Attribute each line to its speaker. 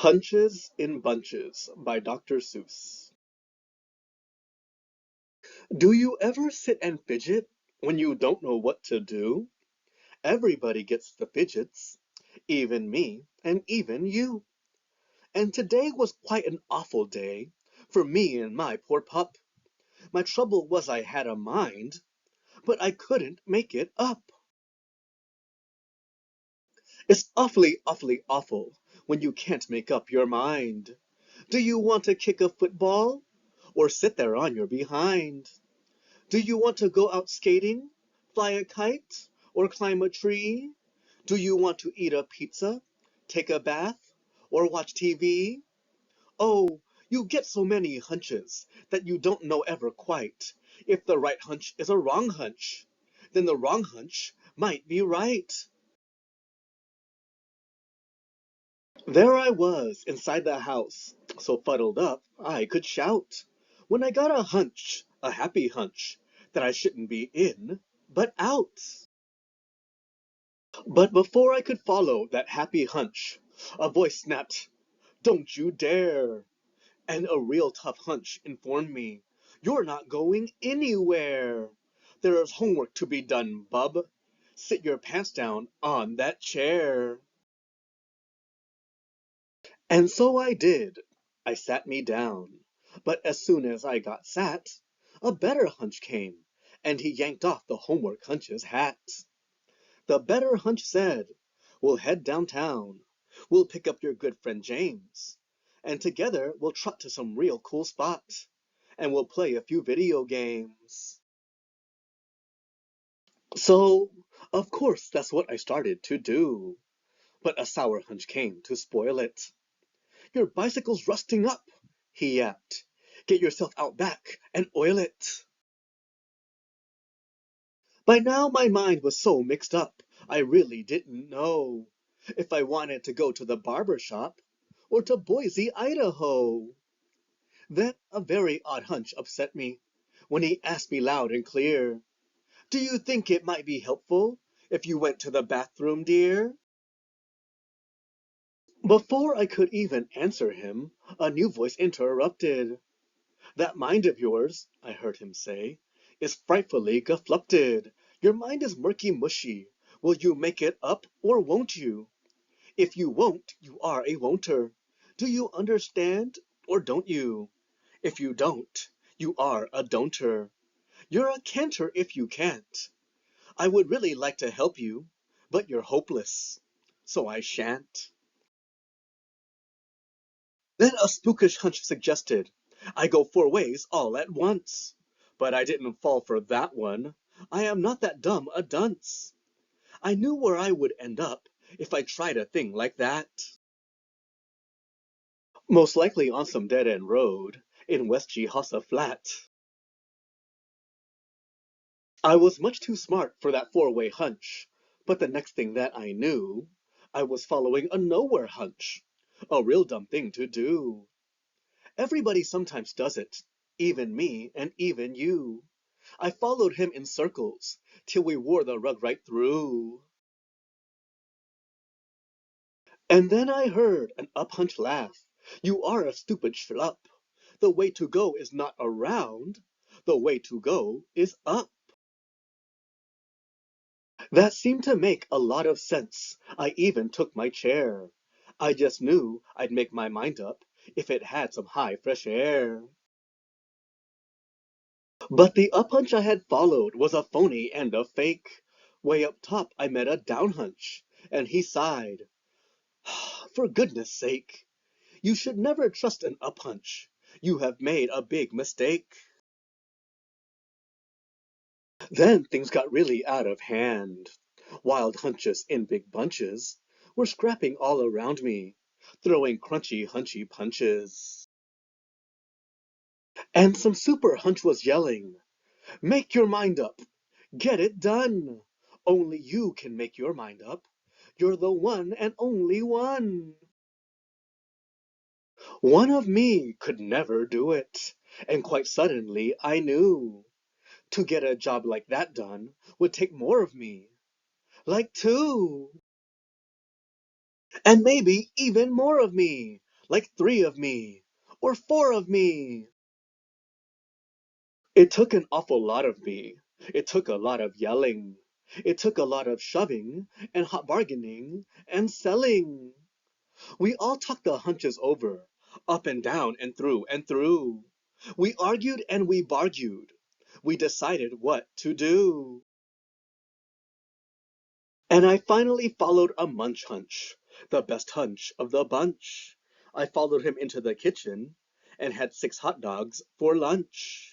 Speaker 1: Hunches in Bunches by Dr. Seuss. Do you ever sit and fidget when you don't know what to do? Everybody gets the fidgets, even me and even you. And today was quite an awful day for me and my poor pup. My trouble was I had a mind, but I couldn't make it up. It's awfully, awfully awful when you can't make up your mind. Do you want to kick a football or sit there on your behind? Do you want to go out skating, fly a kite, or climb a tree? Do you want to eat a pizza, take a bath, or watch TV? Oh, you get so many hunches that you don't know ever quite if the right hunch is a wrong hunch. Then the wrong hunch might be right. There I was inside the house, so fuddled up I could shout, when I got a hunch, a happy hunch, that I shouldn't be in, but out. But before I could follow that happy hunch, a voice snapped, "Don't you dare!" And a real tough hunch informed me, "You're not going anywhere. There's homework to be done, bub. Sit your pants down on that chair." And so I did. I sat me down. But as soon as I got sat, a better hunch came, and he yanked off the homework hunch's hat. The better hunch said, "We'll head downtown. We'll pick up your good friend James. And together we'll trot to some real cool spot. And we'll play a few video games." So, of course, that's what I started to do. But a sour hunch came to spoil it. "Your bicycle's rusting up," he yapped. "Get yourself out back and oil it." By now my mind was so mixed up, I really didn't know if I wanted to go to the barber shop or to Boise, Idaho. Then a very odd hunch upset me when he asked me loud and clear, "Do you think it might be helpful if you went to the bathroom, dear?" Before I could even answer him, a new voice interrupted. "That mind of yours," I heard him say, "is frightfully geflupted. Your mind is murky mushy. Will you make it up, or won't you? If you won't, you are a won'ter. Do you understand, or don't you? If you don't, you are a don'ter. You're a canter if you can't. I would really like to help you, but you're hopeless, so I shan't." Then a spookish hunch suggested I go 4 ways all at once. But I didn't fall for that one. I am not that dumb a dunce. I knew where I would end up if I tried a thing like that. Most likely on some dead-end road in West Jehasa Flat. I was much too smart for that 4-way hunch, but the next thing that I knew, I was following a nowhere hunch. A real dumb thing to do. Everybody sometimes does it, even me and even you. I followed him in circles till we wore the rug right through. And then I heard an up-hunch laugh. "You are a stupid schlup. The way to go is not around. The way to go is up." That seemed to make a lot of sense. I even took my chair. I just knew I'd make my mind up if it had some high fresh air. But the up hunch I had followed was a phony and a fake. Way up top I met a down hunch, and he sighed. "For goodness sake, you should never trust an up hunch. You have made a big mistake." Then things got really out of hand. Wild hunches in big bunches were scrapping all around me, throwing crunchy hunchy punches. And some super hunch was yelling, "Make your mind up! Get it done! Only you can make your mind up. You're the one and only one." One of me could never do it, and quite suddenly I knew to get a job like that done would take more of me, like two, and maybe even more of me. like 3 of me, or 4 of me. It took an awful lot of me. It took a lot of yelling. It took a lot of shoving and hot bargaining and selling. We all talked the hunches over, up and down and through and through. We argued and we bargued. We decided what to do. And I finally followed a munch hunch, the best hunch of the bunch. I followed him into the kitchen and had 6 hot dogs for lunch.